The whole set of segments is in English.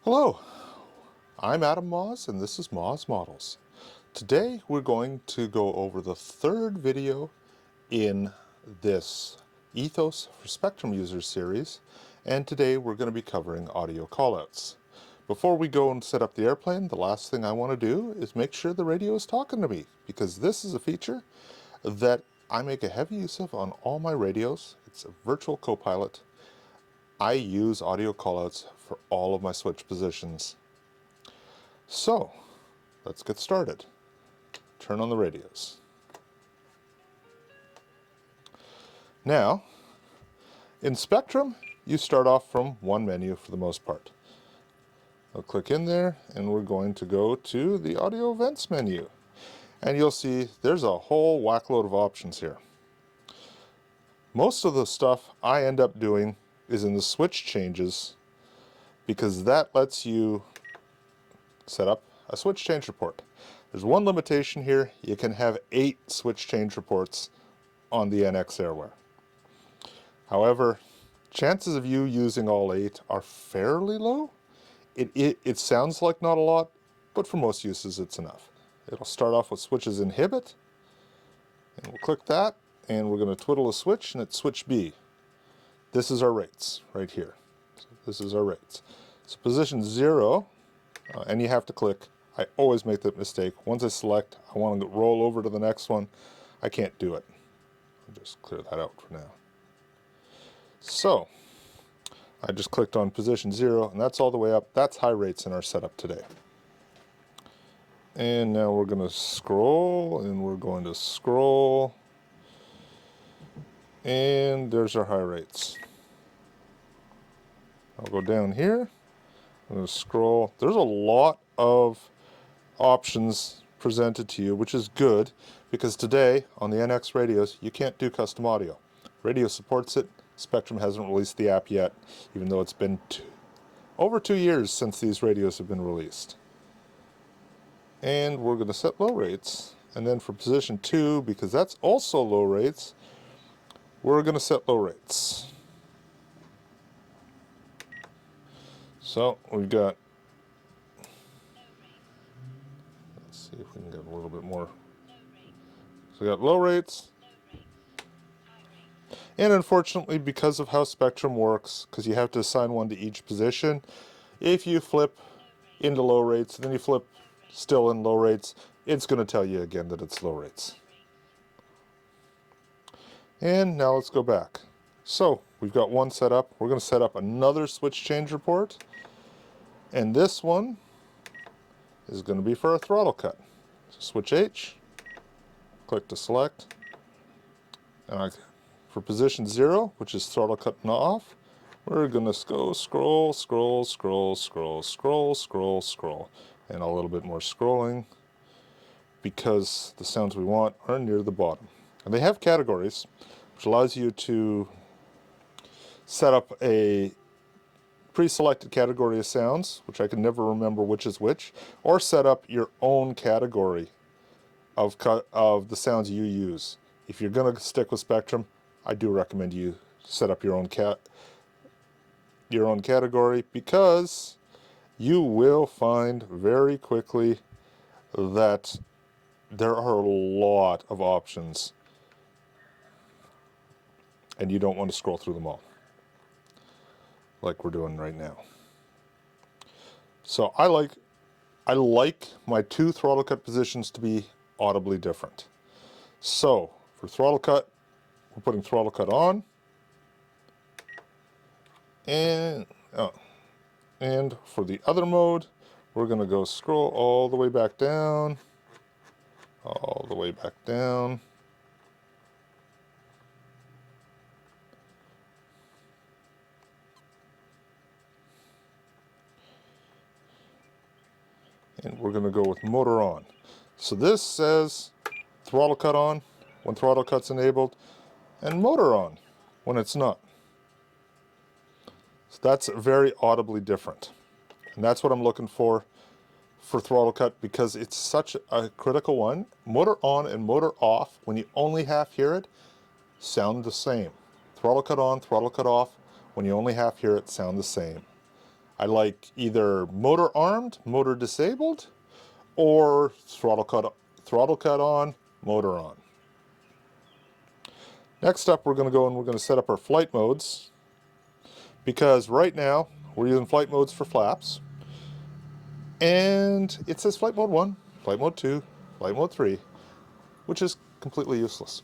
Hello, I'm Adam Moz and this is Moz Models. Today we're going to go over the third video in this Ethos for Spektrum users series, and today we're going to be covering audio callouts. Before we go and set up the airplane, the last thing I want to do is make sure the radio is talking to me, because this is a feature that I make a heavy use of on all my radios. It's a virtual co-pilot. I use audio callouts for all of my switch positions. So, let's get started. Turn on the radios. Now, in Spektrum, you start off from one menu for the most part. I'll click in there and we're going to go to the audio events menu. And you'll see there's a whole whackload of options here. Most of the stuff I end up doing is in the switch changes, because that lets you set up a switch change report. There's one limitation here: you can have 8 switch change reports on the NX Airware. However, chances of you using all 8 are fairly low. It sounds like not a lot, but for most uses it's enough. It'll start off with switches inhibit, and we'll click that, and we're going to twiddle a switch, and it's switch B. This is our rates right here. So this is our rates. So position 0, and you have to click. I always make that mistake. Once I select, I want to roll over to the next one. I can't do it. I'll just clear that out for now. So, I just clicked on position 0, and that's all the way up. That's high rates in our setup today. And now we're going to scroll, and we're going to scroll. And there's our high rates. I'll go down here. I'm going to scroll. There's a lot of options presented to you, which is good, because today on the NX radios you can't do custom audio. Radio supports it. Spektrum hasn't released the app yet, even though it's been over 2 years since these radios have been released. And we're going to set low rates, and then for position 2, because that's also low rates, we're going to set low rates. So we've got, let's see if we can get a little bit more. So we got low rates. And unfortunately, because of how Spektrum works, because you have to assign one to each position, if you flip into low rates, then you flip still in low rates, it's going to tell you again that it's low rates. And now let's go back. So we've got one set up. We're going to set up another switch change report. And this one is going to be for a throttle cut. So switch H, click to select. And for position 0, which is throttle cut and off, we're going to go scroll, scroll, scroll, scroll, scroll, scroll, scroll. And a little bit more scrolling, because the sounds we want are near the bottom. And they have categories, which allows you to set up a pre-selected category of sounds, which I can never remember which is which, or set up your own category of the sounds you use. If you're going to stick with Spektrum, I do recommend you set up your own category, because you will find very quickly that there are a lot of options, and you don't want to scroll through them all like we're doing right now. So I like my 2 throttle cut positions to be audibly different. So for throttle cut, we're putting throttle cut on, and for the other mode, we're going to go scroll all the way back down, all the way back down. And we're going to go with motor on. So this says throttle cut on when throttle cut's enabled, and motor on when it's not. So that's very audibly different. And that's what I'm looking for throttle cut, because it's such a critical one. Motor on and motor off, when you only half hear it, sound the same. Throttle cut on, throttle cut off, when you only half hear it, sound the same. I like either motor armed, motor disabled, or throttle cut on, motor on. Next up, we're going to go and we're going to set up our flight modes, because right now we're using flight modes for flaps, and it says flight mode 1, flight mode 2, flight mode 3, which is completely useless.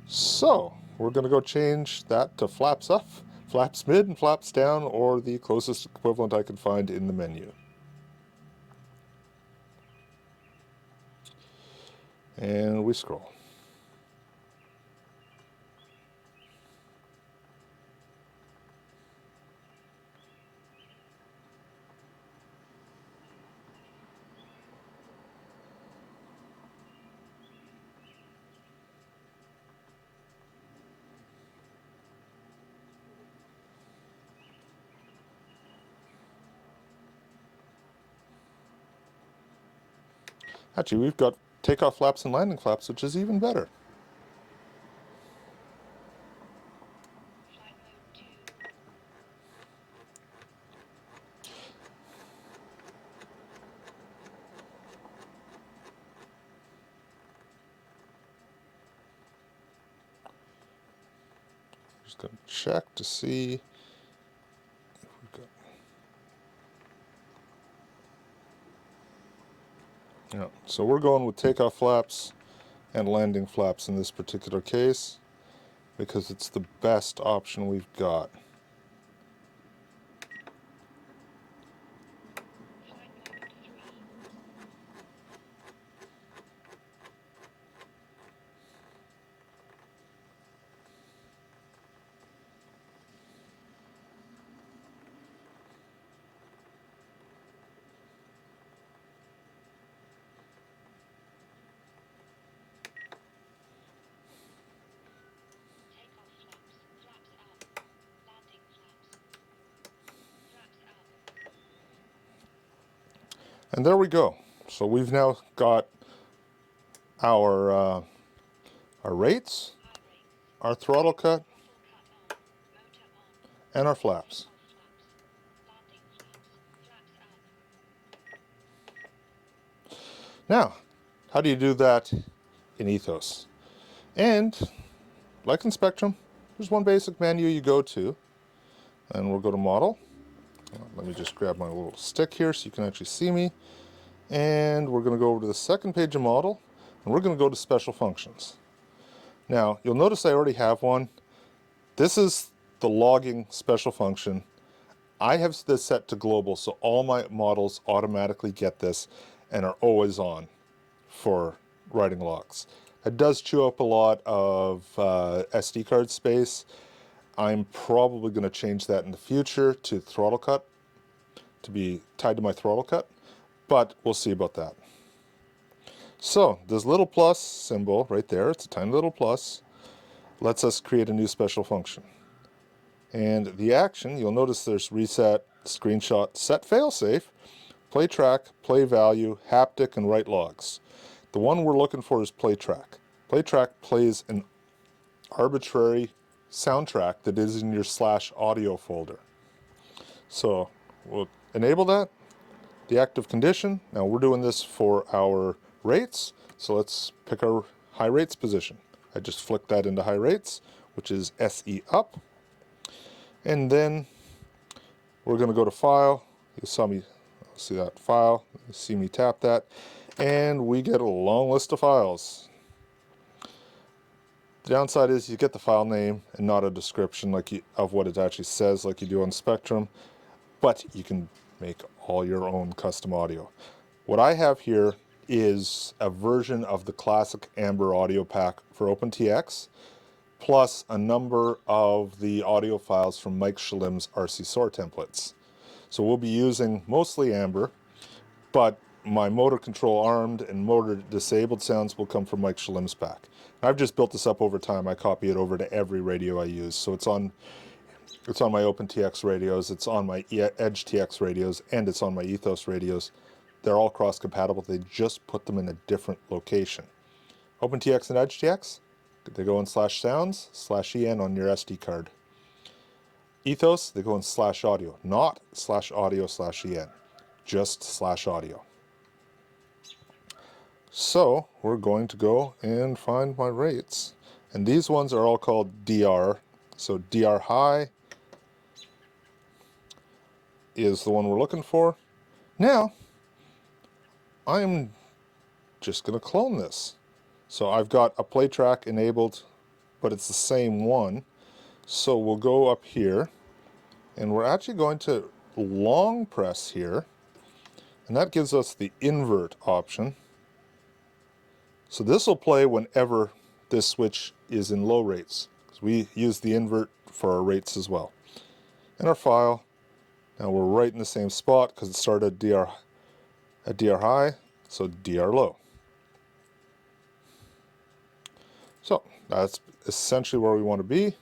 So we're going to go change that to flaps up, flaps mid, and flaps down, or the closest equivalent I can find in the menu. And we scroll. Actually, we've got takeoff flaps and landing flaps, which is even better. Just going to check to see if we've got... Yeah, so we're going with takeoff flaps and landing flaps in this particular case, because it's the best option we've got. And there we go. So we've now got our rates, our throttle cut, and our flaps. Now, how do you do that in Ethos? And, like in Spektrum, there's one basic menu you go to, and we'll go to Model. Let me just grab my little stick here so you can actually see me. And we're going to go over to the second page of Model, and we're going to go to Special Functions. Now, you'll notice I already have one. This is the logging special function. I have this set to global, so all my models automatically get this and are always on for writing logs. It does chew up a lot of SD card space. I'm probably going to change that in the future to throttle cut, to be tied to my throttle cut, but we'll see about that. So this little plus symbol right there, it's a tiny little plus, lets us create a new special function. And the action, you'll notice there's reset, screenshot, set failsafe, play track, play value, haptic, and write logs. The one we're looking for is play track. Play track plays an arbitrary soundtrack that is in your /audio folder. So we'll enable that. The active condition, now we're doing this for our rates, so let's pick our high rates position. I just flicked that into high rates, which is SE up. And then we're going to go to File. You saw me see that file. You see me tap that, and we get a long list of files. The downside is you get the file name and not a description of what it actually says like you do on Spektrum, but you can make all your own custom audio. What I have here is a version of the classic Amber audio pack for OpenTX, plus a number of the audio files from Mike Shalim's RC Soar templates. So we'll be using mostly Amber, but my motor control armed and motor disabled sounds will come from Mike Shalim's pack. I've just built this up over time. I copy it over to every radio I use. So it's on my OpenTX radios, it's on my Edge TX radios, and it's on my Ethos radios. They're all cross-compatible. They just put them in a different location. OpenTX and Edge TX, they go in /sounds/en on your SD card. Ethos, they go in /audio, not /audio/en, just /audio. So we're going to go and find my rates. And these ones are all called DR. So DR high is the one we're looking for. Now, I'm just going to clone this. So I've got a play track enabled, but it's the same one. So we'll go up here, and we're actually going to long press here, and that gives us the invert option. So this will play whenever this switch is in low rates. We use the invert for our rates as well. In our file, now we're right in the same spot because it started at DR high, so DR low. So that's essentially where we want to be.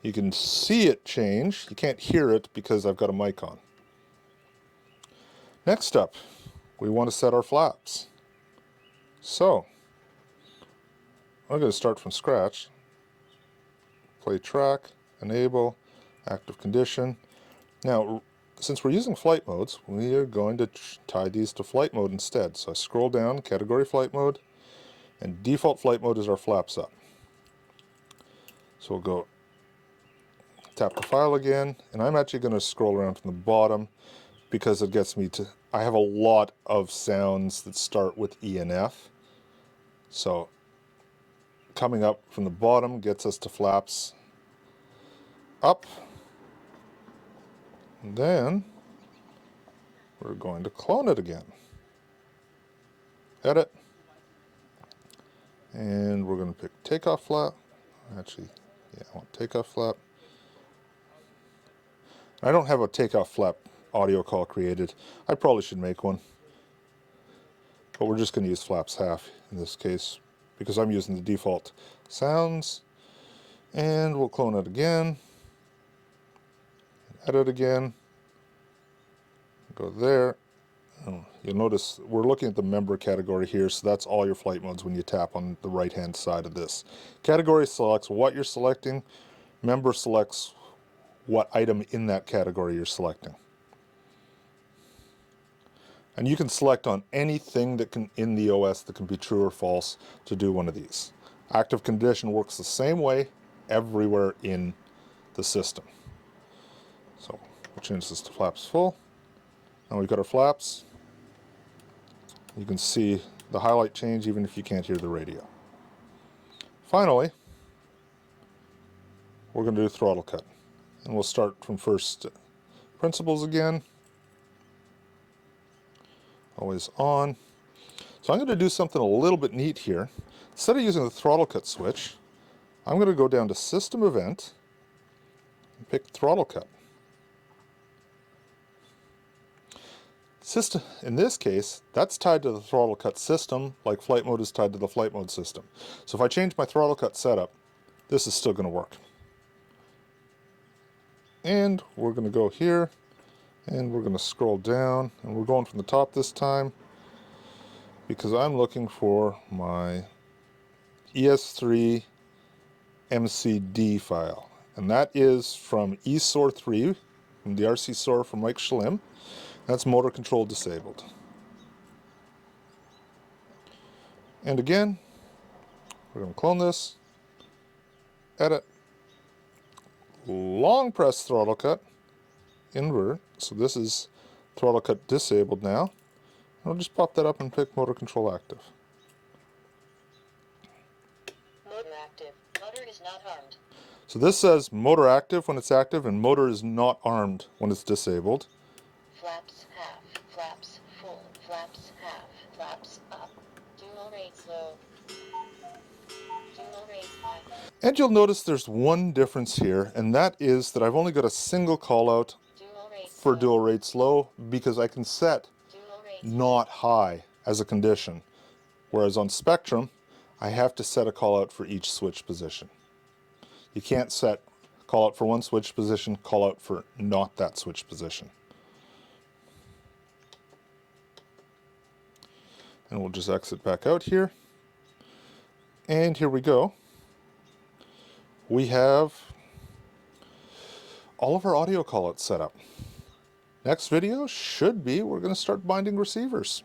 You can see it change. You can't hear it because I've got a mic on. Next up, we want to set our flaps. So I'm going to start from scratch. Play track, enable, active condition. Now, since we're using flight modes, we are going to tie these to flight mode instead. So I scroll down, category flight mode, and default flight mode is our flaps up. So we'll go tap the file again, and I'm actually going to scroll around from the bottom because it gets me to, I have a lot of sounds that start with E and F. So coming up from the bottom gets us to flaps up. And then we're going to clone it again. Edit. And we're going to pick takeoff flap. Actually, yeah, I want takeoff flap. I don't have a takeoff flap audio call created. I probably should make one. But we're just going to use flaps half in this case because I'm using the default sounds. And we'll clone it again. Edit again. Go there. You'll notice we're looking at the member category here, so that's all your flight modes when you tap on the right hand side of this. Category selects what you're selecting. Member selects what item in that category you're selecting. And you can select on anything that can in the OS that can be true or false to do one of these. Active condition works the same way everywhere in the system. So we'll change this to flaps full. Now we've got our flaps. You can see the highlight change even if you can't hear the radio. Finally, we're going to do throttle cut. And we'll start from first principles again. Always on. So I'm going to do something a little bit neat here. Instead of using the throttle cut switch, I'm going to go down to System Event and pick Throttle Cut. In this case, that's tied to the throttle cut system, like flight mode is tied to the flight mode system. So if I change my throttle cut setup, this is still going to work. And we're going to go here, and we're going to scroll down, and we're going from the top this time, because I'm looking for my ES3 MCD file. And that is from eSOAR 3, from the RC SOAR from Mike Schlim. That's motor control disabled. And again, we're going to clone this, edit, long press throttle cut, invert. So this is throttle cut disabled now. I'll just pop that up and pick motor control active. Motor active. Motor is not armed. So this says motor active when it's active and motor is not armed when it's disabled. Flaps half. Flaps full. Flaps half. Flaps up. Dual rates low. Dual rates high. And you'll notice there's one difference here, and that is that I've only got a single call out for dual rates low because I can set not high as a condition. Whereas on Spektrum, I have to set a call out for each switch position. You can't set call out for one switch position, call out for not that switch position. And we'll just exit back out here. And here we go. We have all of our audio callouts set up. Next video should be we're going to start binding receivers.